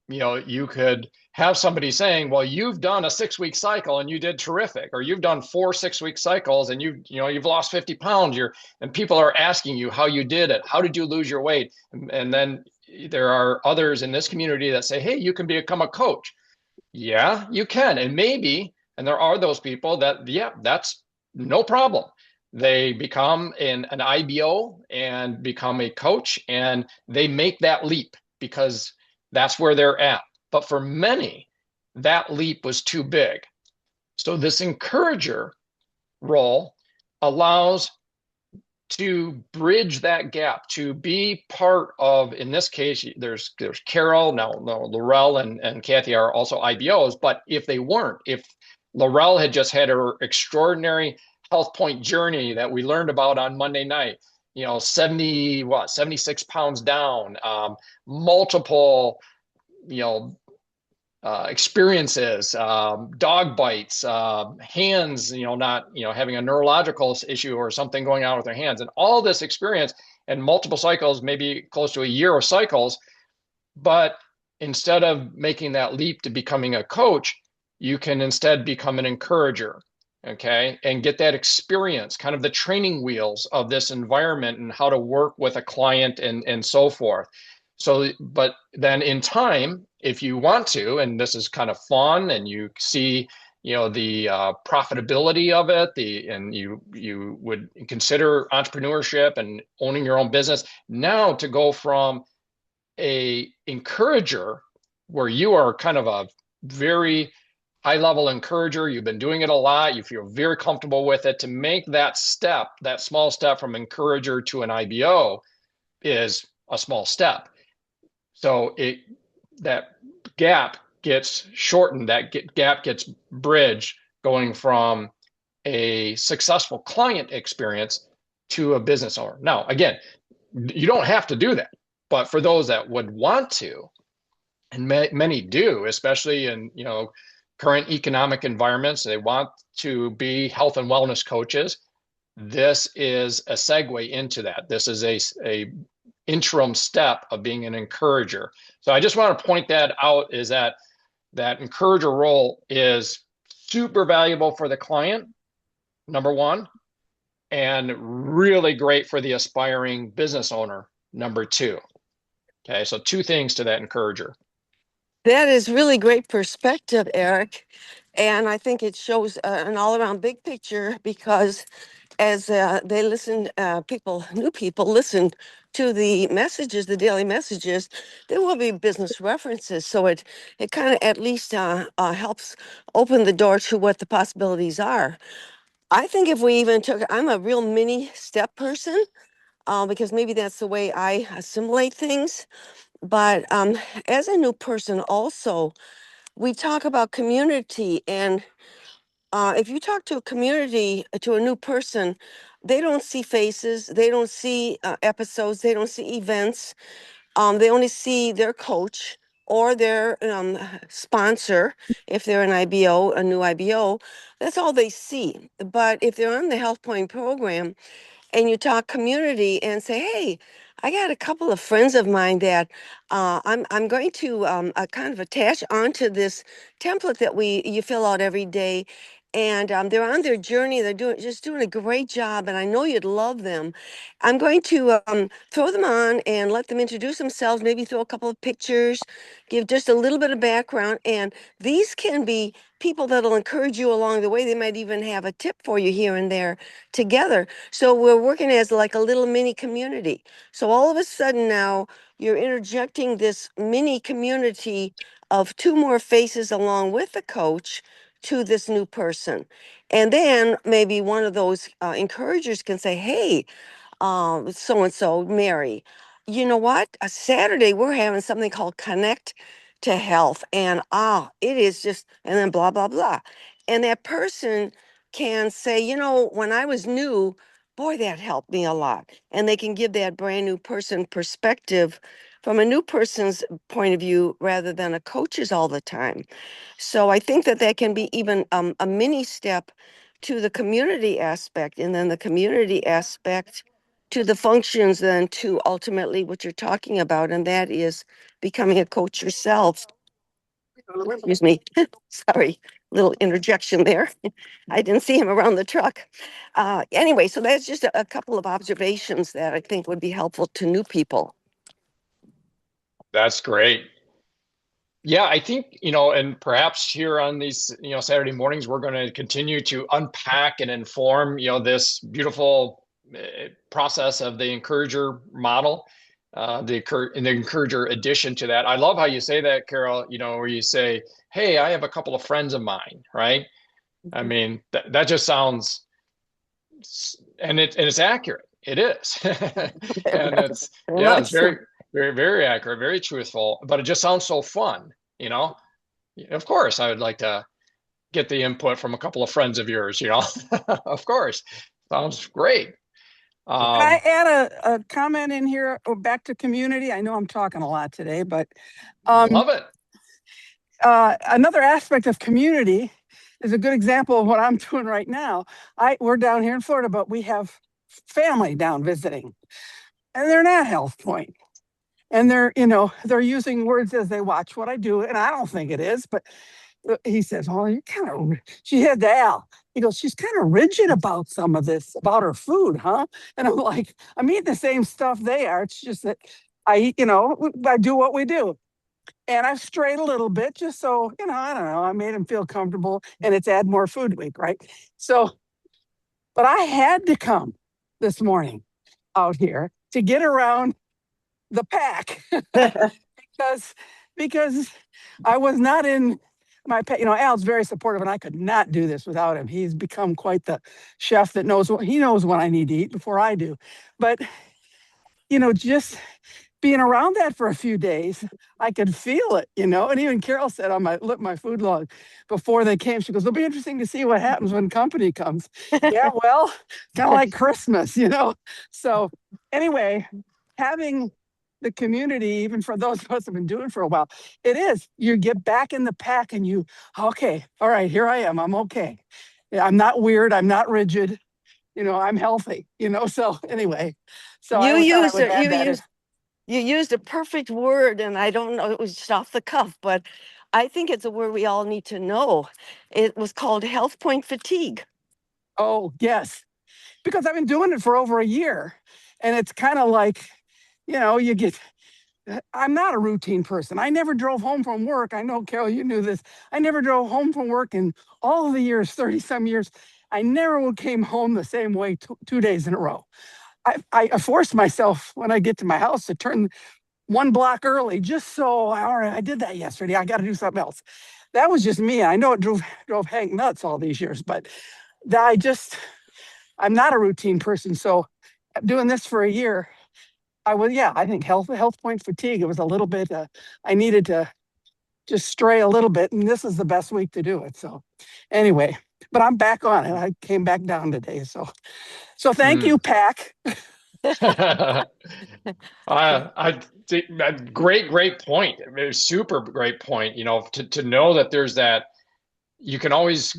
you could have somebody saying, well, you've done a 6-week cycle and you did terrific, or you've done 4 6-week cycles and you've lost 50 pounds. And people are asking you how you did it. How did you lose your weight? And then there are others in this community that say, hey, you can become a coach. Yeah, you can. And maybe, and there are those people that, yeah, that's no problem. They become an IBO and become a coach, and they make that leap because that's where they're at. But for many, that leap was too big. So this encourager role allows to bridge that gap, to be part of, in this case, there's Carol, now Laurel and Kathy are also IBOs, but if they weren't, if Laurel had just had her extraordinary HealthPointe journey that we learned about on Monday night, 76 pounds down, multiple, experiences, dog bites, hands, not, having a neurological issue or something going on with their hands, and all this experience and multiple cycles, maybe close to a year of cycles. But instead of making that leap to becoming a coach, you can instead become an encourager. okay, and get that experience, kind of the training wheels of this environment and how to work with a client and so forth. So, but then in time, if you want to, and this is kind of fun and you see, the profitability of it, and you would consider entrepreneurship and owning your own business, now to go from a encourager where you are kind of a very high level encourager, you've been doing it a lot, you feel very comfortable with it, to make that step, that small step from encourager to an IBO is a small step. So that gap gets shortened, that gap gets bridged, going from a successful client experience to a business owner. Now, again, you don't have to do that, but for those that would want to, and many do, especially in current economic environments, they want to be health and wellness coaches. This is a segue into that. This is a interim step of being an encourager. So I just want to point that out, is that encourager role is super valuable for the client, number one, and really great for the aspiring business owner, number two. Okay, so two things to that encourager. That is really great perspective, Eric. And I think it shows an all-around big picture, because as they listen, new people listen to the messages, the daily messages, there will be business references. So it kind of at least helps open the door to what the possibilities are. I think if we even I'm a real mini step person, because maybe that's the way I assimilate things. But as a new person also, we talk about community, and if you talk to a community, to a new person, they don't see faces, they don't see episodes, they don't see events. They only see their coach or their sponsor. If they're an IBO, a new IBO, that's all they see. But if they're on the HealthPointe program, and you talk community and say, hey, I got a couple of friends of mine that I'm going to kind of attach onto this template that you fill out every day. And they're on their journey. They're doing a great job, and I know you'd love them. I'm going to throw them on and let them introduce themselves, maybe throw a couple of pictures, give just a little bit of background. And these can be people that'll encourage you along the way. They might even have a tip for you here and there together. So we're working as like a little mini community. So all of a sudden now you're interjecting this mini community of two more faces along with the coach to this new person. And then maybe one of those encouragers can say, hey, so-and-so, Mary, you know what? A Saturday, we're having something called Connect to Health. And it is just, and then blah, blah, blah. And that person can say, when I was new, boy, that helped me a lot. And they can give that brand new person perspective from a new person's point of view rather than a coach's all the time. So I think that can be even a mini step to the community aspect, and then the community aspect to the functions, then to ultimately what you're talking about, and that is becoming a coach yourself. Excuse me. Sorry, little interjection there. I didn't see him around the truck. Anyway, so that's just a couple of observations that I think would be helpful to new people. That's great. Yeah, I think, and perhaps here on these, Saturday mornings, we're going to continue to unpack and inform, this beautiful process of the encourager model, the encourager addition to that. I love how you say that, Carol, where you say, hey, I have a couple of friends of mine, right? Mm-hmm. I mean, that just sounds, and it's accurate. It is. And it's, yeah, it's very, very, very accurate, very truthful, but it just sounds so fun, Of course, I would like to get the input from a couple of friends of yours, Of course. Sounds great. Can I add a comment in here back to community? I know I'm talking a lot today, but love it. Another aspect of community is a good example of what I'm doing right now. We're down here in Florida, but we have family down visiting, and they're not HealthPointe. And they're using words as they watch what I do, and I don't think it is, but he says, "Oh, you kind of." She had to Al. He goes, she's kind of rigid about some of this, about her food, huh? And I'm like, I'm eating the same stuff they are. It's just that I eat, I do what we do. And I've strayed a little bit just so, I don't know, I made him feel comfortable, and it's Add More Food Week, right? So, but I had to come this morning out here to get around the pack because I was not in my pet. Al's very supportive, and I could not do this without him. He's become quite the chef that knows what he knows when I need to eat before I do. But just being around that for a few days, I could feel it, and even Carol said on my food log before they came, she goes, it'll be interesting to see what happens when company comes. Yeah, well, kind of like Christmas, So anyway, having the community, even for those of us who've been doing it for a while, you get back in the pack and okay, all right, here I am. I'm okay. I'm not weird. I'm not rigid. I'm healthy, so anyway, so you used a perfect word, and I don't know, it was just off the cuff, but I think it's a word we all need to know. It was called HealthPointe fatigue. Oh, yes. Because I've been doing it for over a year, and it's kind of like, I'm not a routine person. I never drove home from work. I know, Carol, you knew this. I never drove home from work in all of the years, 30 some years. I never came home the same way 2 days in a row. I forced myself when I get to my house to turn one block early, just so, all right, I did that yesterday. I got to do something else. That was just me. I know it drove Hank nuts all these years, but I'm not a routine person. So doing this for a year, I think HealthPointe fatigue. It was a little bit, I needed to just stray a little bit, and this is the best week to do it. So anyway, but I'm back on it. I came back down today. So thank you, Pack. I think great point. Super great point. To know that there's that, you can always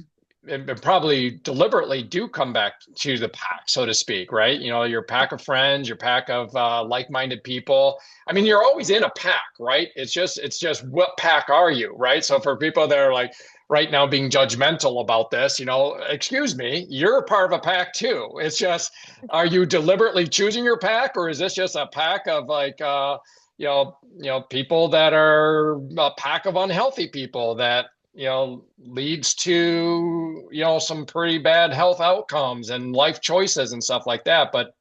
and probably deliberately do come back to the pack, so to speak, right? Your pack of friends, your pack of like-minded people. I mean, you're always in a pack, right? It's just what pack are you, right? So for people that are like right now being judgmental about this, excuse me, you're a part of a pack too. It's just, are you deliberately choosing your pack, or is this just a pack of like people that are a pack of unhealthy people that leads to some pretty bad health outcomes and life choices and stuff like that. But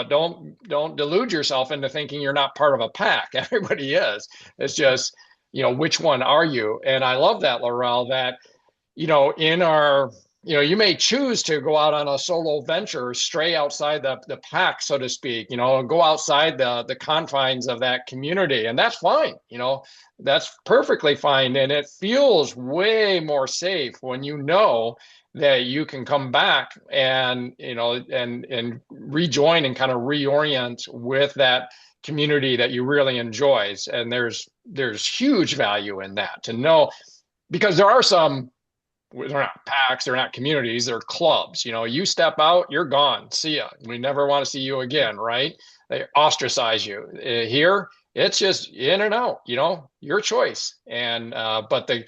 don't delude yourself into thinking you're not part of a pack. Everybody is. It's just which one are you? And I love that, Laurel, that in our you may choose to go out on a solo venture, stray outside the pack, so to speak, go outside the confines of that community. And that's fine. That's perfectly fine. And it feels way more safe when that you can come back and, and rejoin and kind of reorient with that community that you really enjoy. And there's huge value in that, to know, because there are some, they're not packs, they're not communities, they're clubs. You step out, you're gone. See ya. We never want to see you again, right? They ostracize you. Here, it's just in and out. Your choice. And but the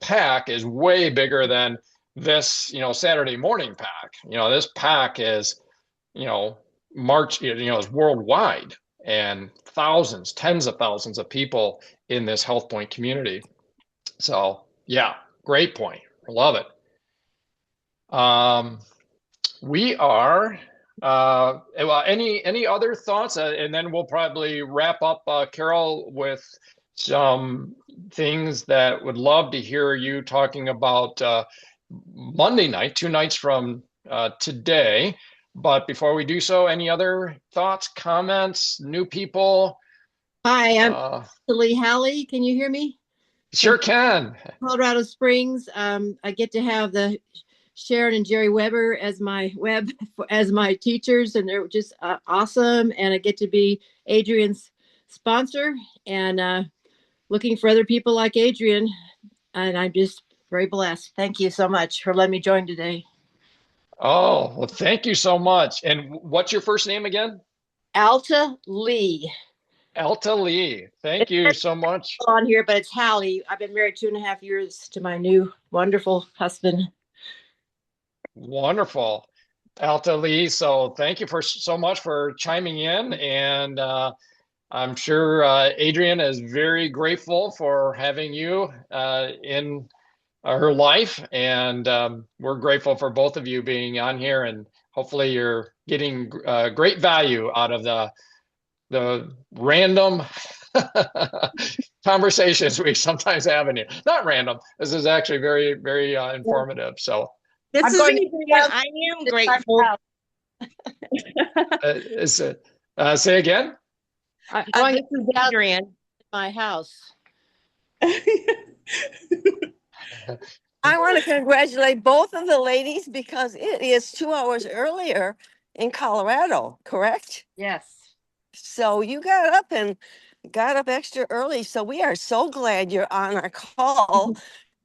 pack is way bigger than this. Saturday morning pack. This pack is March. Is worldwide, and thousands, tens of thousands of people in this HealthPointe community. So. Yeah, great point. I love it. We are, well, any other thoughts? And then we'll probably wrap up, Carol, with some things that would love to hear you talking about Monday night, 2 nights from today. But before we do so, any other thoughts, comments, new people? Hi, I'm Lee Halley. Can you hear me? Sure can. Colorado Springs. I get to have the Sharon and Jerry Weber as my teachers, and they're just awesome. And I get to be Adrian's sponsor, and looking for other people like Adrian. And I'm just very blessed. Thank you so much for letting me join today. Oh, well, thank you so much. And what's your first name again? Alta Lee. Alta Lee. Thank you so much. On here, but it's Hallie. I've been married 2.5 years to my new wonderful husband. Wonderful. Alta Lee, so thank you for so much for chiming in. And I'm sure Adrian is very grateful for having you in her life. And we're grateful for both of you being on here. And hopefully you're getting great value out of the random conversations we sometimes have in here. Not random. This is actually very, very informative. So This I'm is going to Adrian. I am grateful. say again. I'm going This is out Adrian. to my house. I want to congratulate both of the ladies because it is 2 hours earlier in Colorado, correct? Yes. So you got up extra early. So we are so glad you're on our call.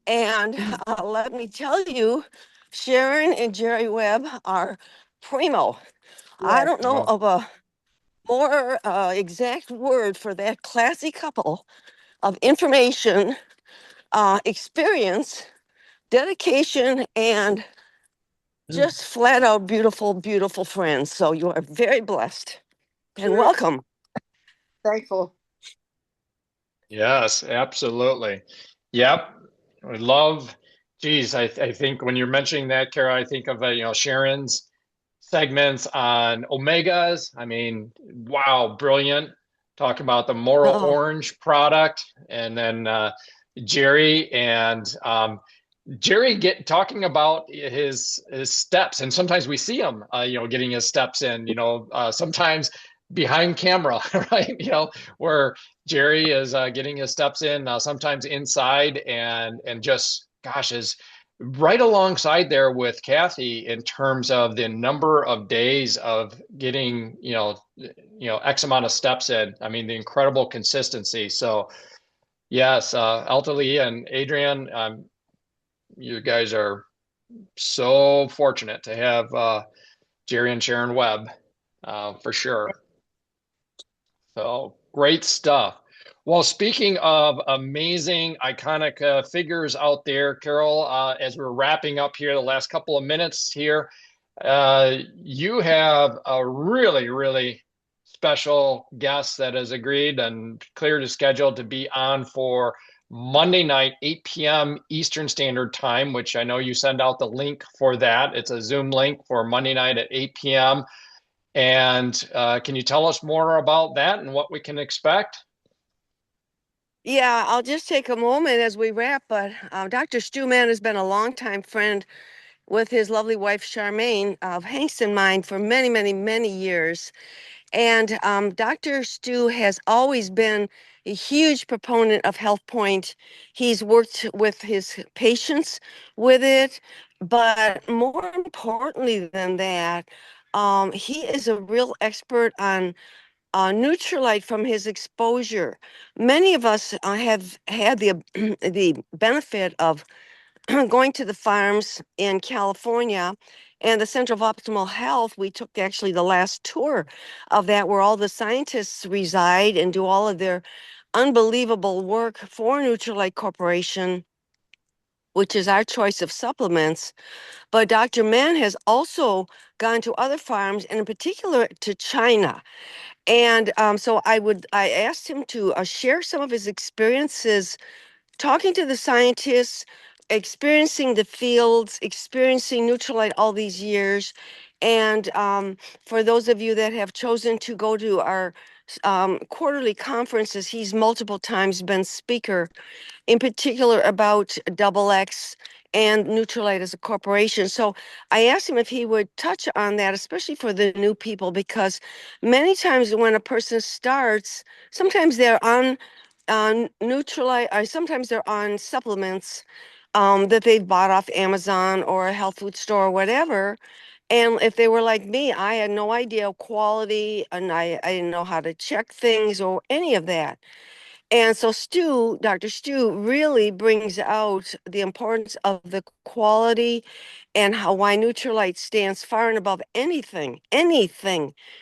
And let me tell you, Sharon and Jerry Webb are primo. I don't know of a more exact word for that classy couple of information, experience, dedication, and just flat out beautiful, beautiful friends. So you are very blessed and welcome. Thankful. Yes, absolutely. Yep. I love, geez, I think when you're mentioning that, Kara, I think of, Sharon's segments on omegas. I mean, wow, brilliant. Talking about the Moral Oh, Orange product. And then Jerry and Jerry talking about his steps, and sometimes we see him, getting his steps in. Sometimes behind camera, right? Where Jerry is getting his steps in, sometimes inside, and just gosh, is right alongside there with Kathy in terms of the number of days of getting X amount of steps in. I mean, the incredible consistency. So yes, Altalee and Adrian, you guys are so fortunate to have Jerry and Sharon Webb, for sure. So great stuff. Well, speaking of amazing, iconic figures out there, Carol, as we're wrapping up here the last couple of minutes here, you have a really, really special guest that has agreed and cleared his schedule to be on for Monday night, 8 p.m. Eastern Standard Time, which I know you send out the link for that. It's a Zoom link for Monday night at 8 p.m. And can you tell us more about that and what we can expect? yeah, I'll just take a moment as we wrap, but Dr. Stu Mann has been a longtime friend with his lovely wife, Charmaine, of Hank's and mine for many, many, many years. And Dr. Stu has always been a huge proponent of HealthPointe. He's worked with his patients with it, but more importantly than that, he is a real expert on Neutralite from his exposure. Many of us have had the the benefit of going to the farms in California and the Center of Optimal Health. We took actually the last tour of that, where all the scientists reside and do all of their unbelievable work for Neutralite Corporation, which is our choice of supplements. But Dr. Mann has also gone to other farms, and in particular to China. And so I asked him to share some of his experiences talking to the scientists, experiencing the fields, experiencing Neutralite all these years. And for those of you that have chosen to go to our quarterly conferences, he's multiple times been speaker, in particular about Double X and Neutralite as a corporation. So I asked him if he would touch on that, especially for the new people, because many times when a person starts, sometimes they're on Neutralite, or sometimes they're on supplements that they've bought off Amazon or a health food store or whatever. And if they were like me, I had no idea quality, and I didn't know how to check things or any of that. And so Dr. Stu really brings out the importance of the quality and why Neutralite stands far and above anything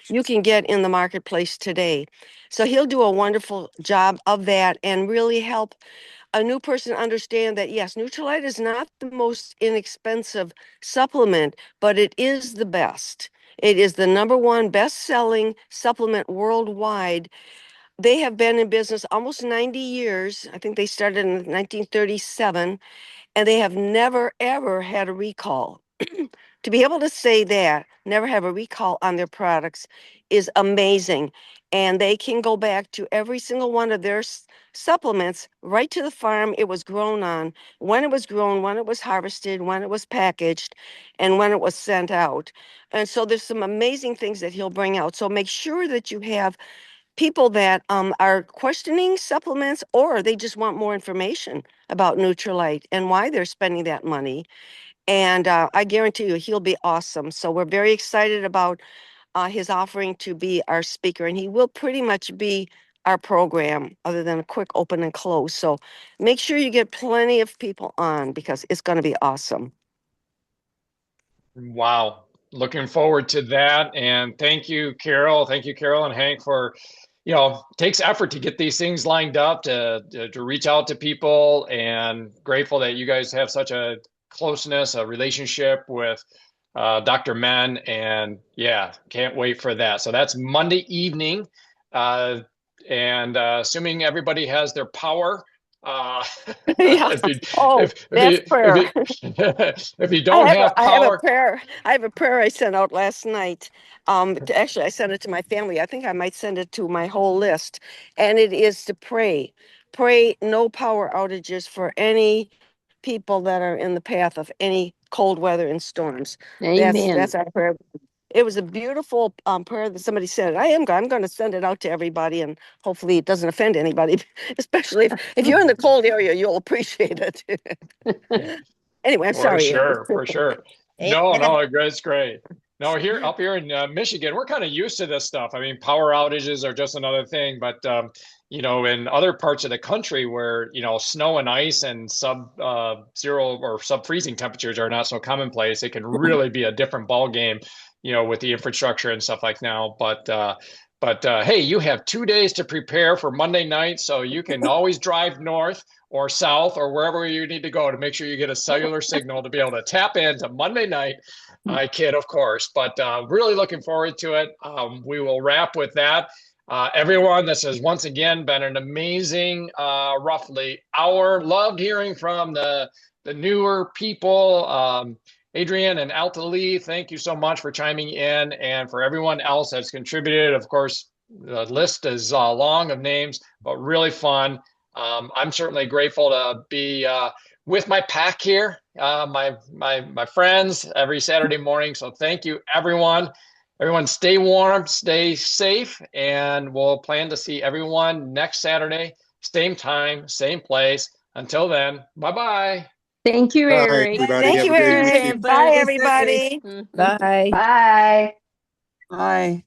you can get in the marketplace today. So he'll do a wonderful job of that and really help a new person understand that, yes, Nutrilite is not the most inexpensive supplement, but it is the best. It is the #1 best-selling supplement worldwide. They have been in business almost 90 years. I think they started in 1937, and they have never, ever had a recall. To be able to say that, never have a recall on their products, is amazing. And they can go back to every single one of their supplements, right to the farm it was grown on, when it was grown, when it was harvested, when it was packaged, and when it was sent out. And so there's some amazing things that he'll bring out. So make sure that you have people that are questioning supplements, or they just want more information about Nutrilite and why they're spending that money. And I guarantee you, he'll be awesome. So we're very excited about his offering to be our speaker, and he will pretty much be our program other than a quick open and close. So make sure you get plenty of people on, because it's going to be awesome. Wow. Looking forward to that. And thank you, Carol. Thank you, Carol and Hank, for, takes effort to get these things lined up, to reach out to people, and grateful that you guys have such a closeness, a relationship with Dr. Men. And yeah, can't wait for that. So that's Monday evening. And assuming everybody has their power. Yeah. If you don't have power, I have a prayer I sent out last night. Actually, I sent it to my family. I think I might send it to my whole list. And it is to pray no power outages for any people that are in the path of any cold weather and storms. Amen. That's our prayer. It was a beautiful prayer that somebody said. I'm going to send it out to everybody, and hopefully it doesn't offend anybody, especially if you're in the cold area, you'll appreciate it. Anyway, I'm sorry. For sure. No, it's great. No, up here in Michigan, we're kind of used to this stuff. I mean, power outages are just another thing, but in other parts of the country where, snow and ice and sub-zero or sub-freezing temperatures are not so commonplace, it can really be a different ball game, with the infrastructure and stuff like now. But hey, you have 2 days to prepare for Monday night, so you can always drive north or south or wherever you need to go to make sure you get a cellular signal to be able to tap into Monday night. I kid, of course, but really looking forward to it. We will wrap with that. Everyone, this has once again been an amazing roughly hour. Loved hearing from the newer people. Adrienne and Alta Lee, thank you so much for chiming in, and for everyone else that's contributed. Of course, the list is long of names, but really fun. I'm certainly grateful to be with my pack here, my friends, every Saturday morning. So thank you, everyone. Everyone stay warm, stay safe, and we'll plan to see everyone next Saturday, same time, same place. Until then, bye-bye. Thank you, Eric. Thank you, Eric. Bye, everybody. Bye. Bye. Bye.